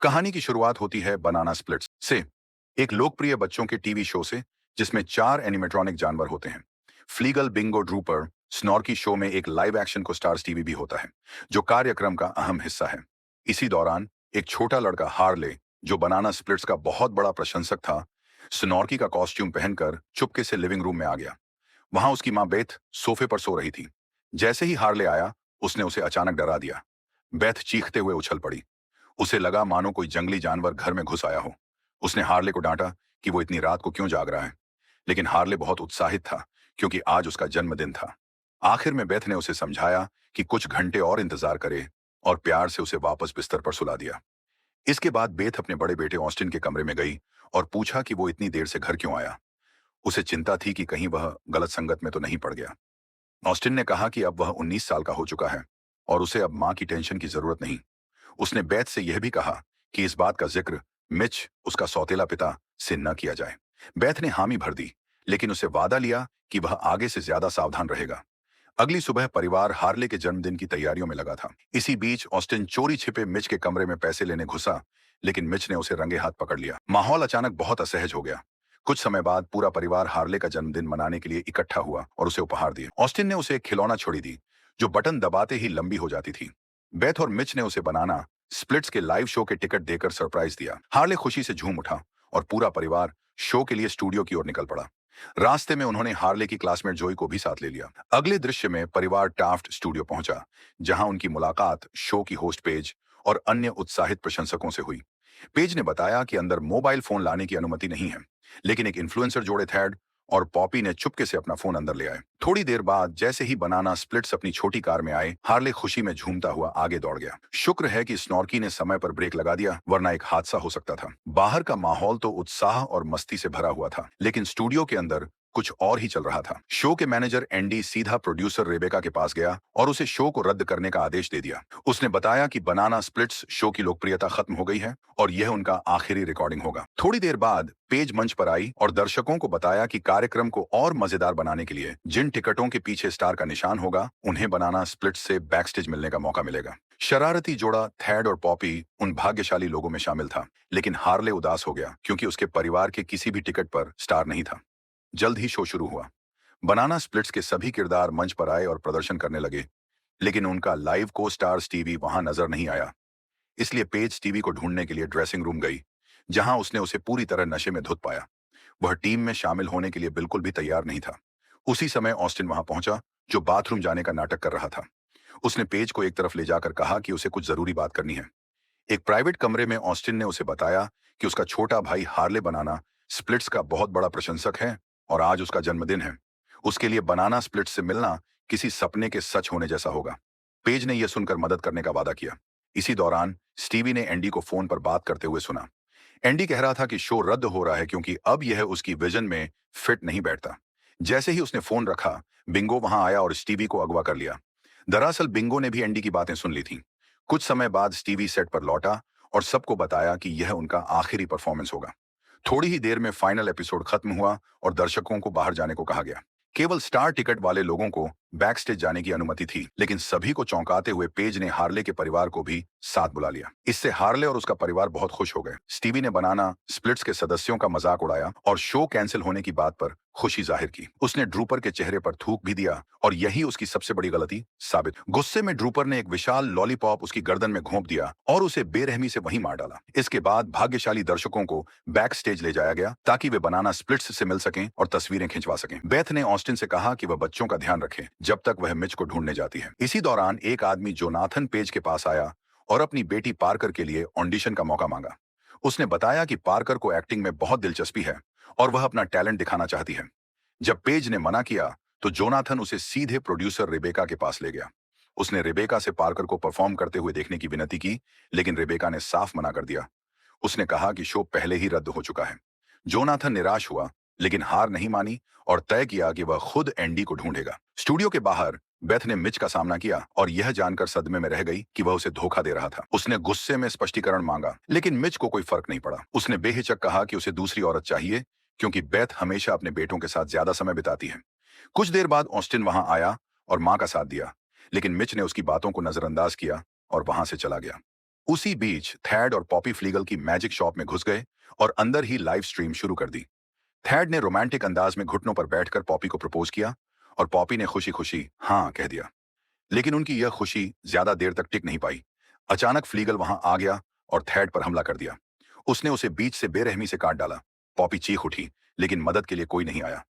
कहानी की शुरुआत होती है बनाना स्प्लिट्स से, एक लोकप्रिय बच्चों के टीवी शो से, जिसमें 4 एनिमेट्रॉनिक जानवर होते हैं। फ्लीगल, बिंगो, ड्रूपर, स्नॉर्की। शो में एक लाइव एक्शन को स्टार्स टीवी भी होता है, जो कार्यक्रम का अहम हिस्सा है। इसी दौरान एक छोटा लड़का हार्ले, जो बनाना स्प्लिट्स का बहुत बड़ा प्रशंसक था, स्नॉर्की का कॉस्ट्यूम पहनकर चुपके से लिविंग रूम में आ गया। वहां उसकी माँ बेथ सोफे पर सो रही थी। जैसे ही हार्ले आया, उसने उसे अचानक डरा दिया। बेथ चीखते हुए उछल पड़ी। उसे लगा मानो कोई जंगली जानवर घर में घुस आया हो। उसने हार्ले को डांटा कि वो इतनी रात को क्यों जाग रहा है, लेकिन हार्ले बहुत उत्साहित था, क्योंकि आज उसका जन्मदिन था। आखिर में बेथ ने उसे समझाया कि कुछ घंटे और इंतजार करे, और प्यार से उसे वापस बिस्तर पर सुला दिया। इसके बाद बेथ अपने बड़े बेटे ऑस्टिन के कमरे में गई और पूछा कि वो इतनी देर से घर क्यों आया। उसे चिंता थी कि कहीं वह गलत संगत में तो नहीं पड़ गया। ऑस्टिन ने कहा कि अब वह 19 साल का हो चुका है और उसे अब मां की टेंशन की जरूरत नहीं। उसने बेथ से यह भी कहा कि इस बात का जिक्र मिच, उसका सौतेला पिता, से न किया जाए। बेथ ने हामी भर दी, लेकिन उसे वादा लिया कि वह आगे से ज्यादा सावधान रहेगा। अगली सुबह परिवार हार्ले के जन्मदिन की तैयारियों में लगा था। इसी बीच ऑस्टिन चोरी छिपे मिच के कमरे में पैसे लेने घुसा, लेकिन मिच ने उसे रंगे हाथ पकड़ लिया। माहौल अचानक बहुत असहज हो गया। कुछ समय बाद पूरा परिवार हार्ले का जन्मदिन मनाने के लिए इकट्ठा हुआ और उसे उपहार दिए। ऑस्टिन ने उसे एक खिलौना छुड़ी दी, जो बटन दबाते ही लंबी हो जाती थी। बेथ और मिच ने उसे बनाना स्प्लिट्स के लाइव शो के टिकट देकर सरप्राइज दिया। हार्ले खुशी से झूम उठा और पूरा परिवार शो के लिए स्टूडियो की ओर निकल पड़ा। रास्ते में उन्होंने हार्ले की क्लासमेट जोई को भी साथ ले लिया। अगले दृश्य में परिवार टाफ्ट स्टूडियो पहुंचा, जहां उनकी मुलाकात शो की होस्ट पेज और अन्य उत्साहित प्रशंसकों से हुई। पेज ने बताया कि अंदर मोबाइल फोन लाने की अनुमति नहीं है, लेकिन एक इन्फ्लुएंसर जोड़े थैड और पॉपी ने चुपके से अपना फोन अंदर ले आए। थोड़ी देर बाद जैसे ही बनाना स्प्लिट्स अपनी छोटी कार में आए, हार्ले खुशी में झूमता हुआ आगे दौड़ गया। शुक्र है कि स्नॉर्की ने समय पर ब्रेक लगा दिया, वरना एक हादसा हो सकता था। बाहर का माहौल तो उत्साह और मस्ती से भरा हुआ था, लेकिन स्टूडियो के अंदर कुछ और ही चल रहा था। शो के मैनेजर एंडी सीधा प्रोड्यूसर रेबेका के पास गया और उसे शो को रद्द करने का आदेश दे दिया। उसने बताया कि बनाना स्प्लिट्स शो की लोकप्रियता खत्म हो गई है और यह उनका आखिरी रिकॉर्डिंग होगा। थोड़ी देर बाद पेज मंच पर आई और दर्शकों को बताया कि कार्यक्रम को और मजेदार बनाने के लिए जिन टिकटों के पीछे स्टार का निशान होगा, उन्हें बनाना स्प्लिट्स से बैकस्टेज मिलने का मौका मिलेगा। शरारती जोड़ा थैड और पॉपी उन भाग्यशाली लोगों में शामिल था, लेकिन हार्ले उदास हो गया क्योंकि उसके परिवार के किसी भी टिकट पर स्टार नहीं था। जल्द ही शो शुरू हुआ। बनाना स्प्लिट्स के सभी किरदार मंच पर आए और प्रदर्शन करने लगे, लेकिन उनका लाइव को स्टार स्टीवी वहां नजर नहीं आया। इसलिए पेज स्टीवी को ढूंढने के लिए ड्रेसिंग रूम गई, जहां उसने उसे पूरी तरह नशे में धुत पाया। वह टीम में शामिल होने के लिए बिल्कुल भी तैयार नहीं था। उसी समय ऑस्टिन वहां पहुंचा, जो बाथरूम जाने का नाटक कर रहा था। उसने पेज को एक तरफ ले जाकर कहा कि उसे कुछ जरूरी बात करनी है। एक प्राइवेट कमरे में ऑस्टिन ने उसे बताया कि उसका छोटा भाई हार्ले बनाना स्प्लिट्स का बहुत बड़ा प्रशंसक है और आज उसका जन्मदिन है। उसके लिए बनाना स्प्लिट्स से मिलना किसी सपने के सच होने जैसा होगा। पेज ने यह सुनकर मदद करने का वादा किया। इसी दौरान स्टीवी ने एंडी को फोन पर बात करते हुए सुना। एंडी कह रहा था कि शो रद्द हो रहा है क्योंकि अब यह उसकी विजन में फिट नहीं बैठता। जैसे ही उसने फोन रखा, बिंगो वहां आया और स्टीवी को अगवा कर लिया। दरअसल बिंगो ने भी एंडी की बातें सुन ली थीं। कुछ समय बाद स्टीवी सेट पर लौटा और सबको बताया कि यह उनका आखिरी परफॉर्मेंस होगा। थोड़ी ही देर में फाइनल एपिसोड खत्म हुआ और दर्शकों को बाहर जाने को कहा गया। केवल स्टार टिकट वाले लोगों को बैक स्टेज जाने की अनुमति थी, लेकिन सभी को चौंकाते हुए पेज ने हार्ले के परिवार को भी साथ बुला लिया। इससे हार्ले और उसका परिवार बहुत खुश हो गए। स्टीवी ने बनाना स्प्लिट्स के सदस्यों का मजाक उड़ाया और शो कैंसिल होने की बात पर खुशी जाहिर की। उसने ड्रूपर के चेहरे पर थूक भी दिया और यही उसकी सबसे बड़ी गलती साबित। गुस्से में ड्रूपर ने एक विशाल लॉलीपॉप उसकी गर्दन में घोंप दिया और उसे बेरहमी से वहीं मार डाला। इसके बाद भाग्यशाली दर्शकों को बैक स्टेज ले जाया गया ताकि वे बनाना स्प्लिट्स से मिल सकें और तस्वीरें खिंचवा सकें। बेथ ने ऑस्टिन से कहा कि वह बच्चों का ध्यान रखे जब तक वह मिच को ढूंढने जाती है। इसी दौरान एक आदमी जोनाथन पेज के पास आया और अपनी बेटी पार्कर के लिए ऑडिशन का मौका मांगा। उसने बताया कि पार्कर को एक्टिंग में बहुत दिलचस्पी है और वह अपना टैलेंट दिखाना चाहती है। जब पेज ने मना किया तो जोनाथन उसे सीधे प्रोड्यूसर रेबेका के पास ले गया। उसने रेबेका से पार्कर को परफॉर्म करते हुए देखने की विनती की, लेकिन रेबेका ने साफ मना कर दिया। उसने कहा कि शो पहले ही रद्द हो चुका है। जोनाथन निराश हुआ, लेकिन हार नहीं मानी और तय किया कि वह खुद एंडी को ढूंढेगा। स्टूडियो के बाहर बेथ ने मिच का सामना किया और यह जानकर सदमे में रह गई कि वह उसे धोखा दे रहा था। उसने गुस्से में स्पष्टीकरण मांगा, लेकिन मिच को कोई फर्क नहीं पड़ा। उसने बेहिचक कहा कि उसे दूसरी औरत चाहिए, क्योंकि बेथ हमेशा अपने बेटों के साथ ज्यादा समय बिताती है। कुछ देर बाद ऑस्टिन वहां आया और मां का साथ दिया, लेकिन मिच ने उसकी बातों को नजरअंदाज किया और वहां से चला गया। उसी बीच थैड और पॉपी फ्लीगल की मैजिक शॉप में घुस गए और अंदर ही लाइव स्ट्रीम शुरू कर दी। थैड ने रोमांटिक अंदाज में घुटनों पर बैठकर पॉपी को प्रपोज किया और पॉपी ने खुशी खुशी हाँ कह दिया। लेकिन उनकी यह खुशी ज्यादा देर तक टिक नहीं पाई। अचानक फ्लीगल वहां आ गया और थैड पर हमला कर दिया। उसने उसे बीच से बेरहमी से काट डाला। पॉपी चीख उठी, लेकिन मदद के लिए कोई नहीं आया।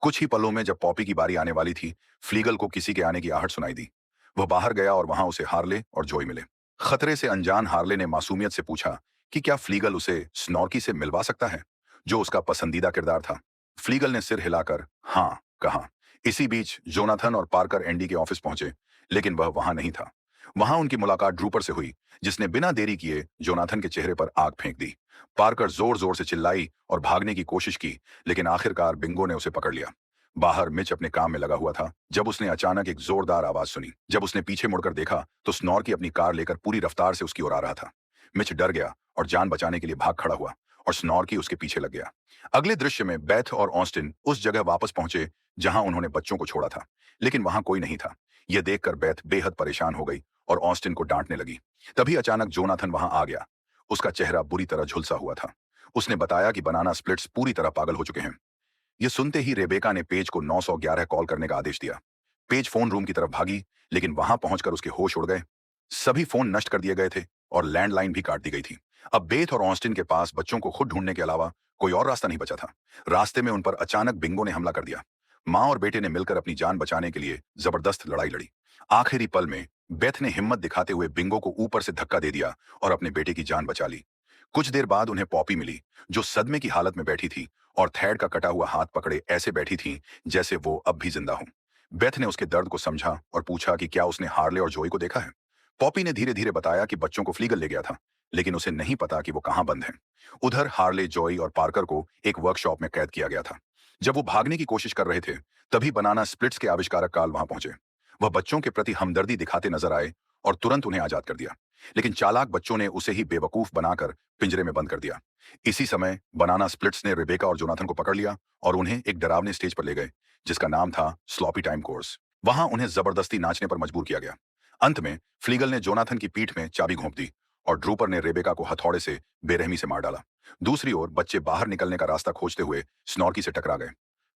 कुछ ही पलों में जब पॉपी की बारी आने वाली थी, फ्लीगल को किसी के आने की आहट सुनाई दी। वह बाहर गया और वहां उसे हार्ले और जॉय मिले। खतरे से अनजान हार्ले ने मासूमियत से पूछा कि क्या फ्लीगल उसे स्नॉर्की से मिलवा सकता है, जो उसका पसंदीदा किरदार था। फ्लीगल ने सिर हिलाकर हाँ कहा। इसी बीच जोनाथन और पार्कर एंडी के ऑफिस पहुंचे, लेकिन वह वहां नहीं था। वहां उनकी मुलाकात ड्रूपर से हुई, जिसने बिना देरी किए जोनाथन के चेहरे पर आग फेंक दी। पार्कर जोर जोर से चिल्लाई और भागने की कोशिश की, लेकिन आखिरकार बिंगो ने उसे पकड़ लिया। बाहर मिच अपने काम में लगा हुआ था जब उसने अचानक एक जोरदार आवाज सुनी। जब उसने पीछे मुड़कर देखा तो स्नॉर्की अपनी कार लेकर पूरी रफ्तार से उसकी ओर आ रहा था। मिच डर गया और जान बचाने के लिए भाग खड़ा हुआ और स्नॉर्की उसके पीछे लग गया। अगले दृश्य में बेथ और ऑस्टिन उस जगह वापस पहुंचे जहां उन्होंने बच्चों को छोड़ा था, लेकिन वहां कोई नहीं था। यह देखकर बेथ बेहद परेशान हो गई और ऑस्टिन को डांटने लगी। तभी अचानक जोनाथन वहां आ गया। उसका चेहरा बुरी तरह झुलसा हुआ था। उसने बताया कि बनाना स्प्लिट्स पूरी तरह पागल हो चुके हैं। ये सुनते ही रेबेका ने पेज को 911 कॉल करने का आदेश दिया। पेज फोन रूम की तरफ भागी, लेकिन वहां पहुंचकर उसके होश उड़ गए। सभी फोन नष्ट कर दिए गए थे और लैंडलाइन भी काट दी गई थी। अब बेथ और ऑस्टिन के पास बच्चों को खुद ढूंढने के अलावा कोई और रास्ता नहीं बचा था। रास्ते में उन पर अचानक बिंगो ने हमला कर दिया। माँ और बेटे ने मिलकर अपनी जान बचाने के लिए जबरदस्त लड़ाई लड़ी। आखिरी पल में बेथ ने हिम्मत दिखाते हुए बिंगो को ऊपर से धक्का दे दिया और अपने बेटे की जान बचा ली। कुछ देर बाद उन्हें पॉपी मिली, जो सदमे की हालत में बैठी थी और थैड का कटा हुआ हाथ पकड़े ऐसे बैठी थी जैसे वो अब भी जिंदा हो। बेथ ने उसके दर्द को समझा और पूछा कि क्या उसने हार्ले और जोई को देखा है। पॉपी ने धीरे धीरे बताया कि बच्चों को फ्लीगल ले गया था, लेकिन उसे नहीं पता कि वो कहां बंद है। उधर हार्ले, जॉय और पार्कर को एक वर्कशॉप में कैद किया गया था। जब वो भागने की कोशिश कर रहे थे, तभी बनाना स्प्लिट्स के आविष्कारक कार्ल वहां पहुंचे। वह बच्चों के प्रति हमदर्दी दिखाते नजर आए और तुरंत उन्हें आजाद कर दिया, लेकिन चालाक बच्चों ने उसे ही बेवकूफ बनाकर पिंजरे में बंद कर दिया। इसी समय बनाना स्प्लिट्स ने रेबेका और जोनाथन को पकड़ लिया और उन्हें एक डरावने स्टेज पर ले गए, जिसका नाम था स्लॉपी टाइम कोर्स। वहां उन्हें जबरदस्ती नाचने पर मजबूर किया गया। अंत में फ्लीगल ने जोनाथन की पीठ में चाबी घोंप दी और ड्रूपर ने रेबेका को हथौड़े से बेरहमी से मार डाला। दूसरी ओर बच्चे बाहर निकलने का रास्ता खोजते हुए स्नॉर्की से टकरा गए।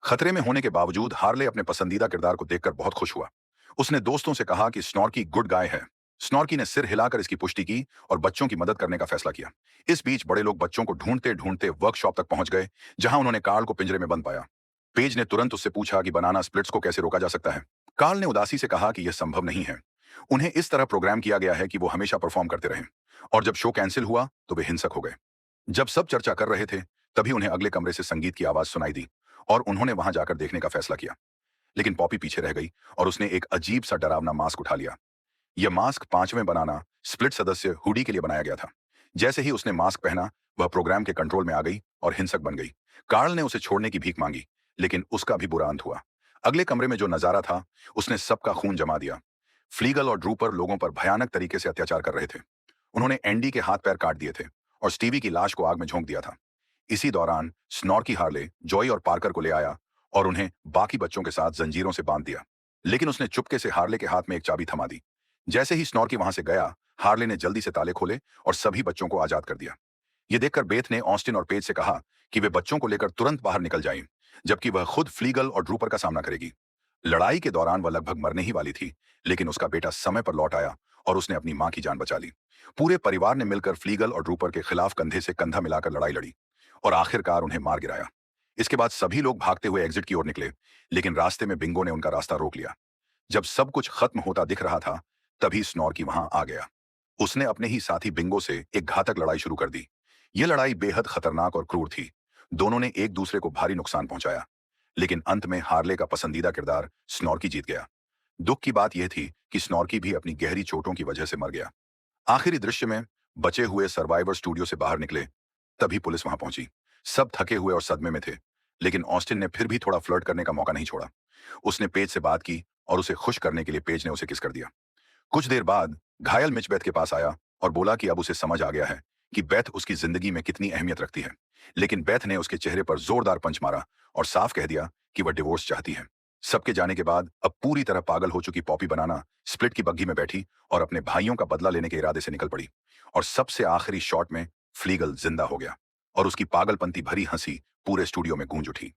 खतरे में होने के बावजूद हार्ले अपने पसंदीदा किरदार को देखकर बहुत खुश हुआ। उसने दोस्तों से कहा कि स्नॉर्की गुड गाय है। स्नॉर्की ने सिर हिलाकर इसकी पुष्टि की और बच्चों की मदद करने का फैसला किया। इस बीच बड़े लोग बच्चों को ढूंढते ढूंढते वर्कशॉप तक पहुंच गए, जहां उन्होंने कार्ल को पिंजरे में बंद पाया। पेज ने तुरंत उससे पूछा कि बनाना स्प्लिट्स को कैसे रोका जा सकता है। कार्ल ने उदासी से कहा कि यह संभव नहीं है। उन्हें इस तरह प्रोग्राम किया गया है कि वो हमेशा परफॉर्म करते रहें, और जब शो कैंसिल हुआ तो वे हिंसक हो गए। जब सब चर्चा कर रहे थे, तभी उन्हें अगले कमरे से संगीत की आवाज सुनाई दी और उन्होंने वहां जाकर देखने का फैसला किया। लेकिन पॉपी पीछे रह गई और उसने एक अजीब सा डरावना मास्क उठा लिया। यह मास्क पांचवें बनाना स्प्लिट सदस्य हुडी के लिए बनाया गया था। जैसे ही उसने मास्क पहना, वह प्रोग्राम के कंट्रोल में आ गई और हिंसक बन गई। कार्ल ने उसे छोड़ने की भीख मांगी, लेकिन उसका भी बुरा अंत हुआ। अगले कमरे में जो नजारा था, उसने सबका खून जमा दिया। फ्लीगल और ड्रूपर लोगों पर भयानक तरीके से अत्याचार कर रहे थे। उन्होंने एंडी के हाथ पैर काट दिए थे और स्टीवी की लाश को आग में झोंक दिया था। इसी दौरान स्नॉर्की हार्ले, जॉय और पार्कर को ले आया और उन्हें बाकी बच्चों के साथ जंजीरों से बांध दिया। लेकिन उसने चुपके से हार्ले के हाथ में एक चाबी थमा दी। जैसे ही स्नॉर्की वहां से गया, हार्ले ने जल्दी से ताले खोले और सभी बच्चों को आजाद कर दिया। ये देखकर बेथ ने ऑस्टिन और पेज से कहा कि वे बच्चों को लेकर तुरंत बाहर निकल जाएं, जबकि वह खुद फ्लीगल और ड्रूपर का सामना करेगी। लड़ाई के दौरान वह लगभग मरने ही वाली थी, लेकिन उसका बेटा समय पर लौट आया और उसने अपनी मां की जान बचा ली। पूरे परिवार ने मिलकर फ्लीगल और ड्रूपर के खिलाफ कंधे से कंधा मिलाकर लड़ाई लड़ी और आखिरकार उन्हें मार गिराया। इसके बाद सभी लोग भागते हुए एग्जिट की ओर निकले, लेकिन रास्ते में बिंगो ने उनका रास्ता रोक लिया। जब सब कुछ खत्म होता दिख रहा था, तभी स्नॉर्की वहां आ गया। उसने अपने ही साथी बिंगो से एक घातक लड़ाई शुरू कर दी। यह लड़ाई बेहद खतरनाक और क्रूर थी। दोनों ने एक दूसरे को भारी नुकसान पहुंचाया, लेकिन अंत में हार्ले का पसंदीदा किरदार स्नॉर्की जीत गया। दुख की बात यह थी कि स्नॉर्की भी अपनी गहरी चोटों की वजह से मर गया। आखिरी दृश्य में बचे हुए सर्वाइवर स्टूडियो से बाहर निकले, तभी पुलिस वहां पहुंची। सब थके हुए और सदमे में थे, लेकिन ऑस्टिन ने फिर भी थोड़ा फ्लर्ट करने का मौका नहीं छोड़ा। उसने पेज से बात की और उसे खुश करने के लिए पेज ने उसे किस कर दिया। कुछ देर बाद घायल मिच बेथ के पास आया और बोला कि अब उसे समझ आ गया है कि बेथ उसकी जिंदगी में कितनी अहमियत रखती है। लेकिन बेथ ने उसके चेहरे पर जोरदार पंच मारा और साफ कह दिया कि वह डिवोर्स चाहती है। सबके जाने के बाद अब पूरी तरह पागल हो चुकी पॉपी बनाना स्प्लिट की बग्घी में बैठी और अपने भाइयों का बदला लेने के इरादे से निकल पड़ी। और सबसे आखिरी शॉट में फ्लीगल जिंदा हो गया और उसकी पागलपंती भरी हंसी पूरे स्टूडियो में गूंज उठी।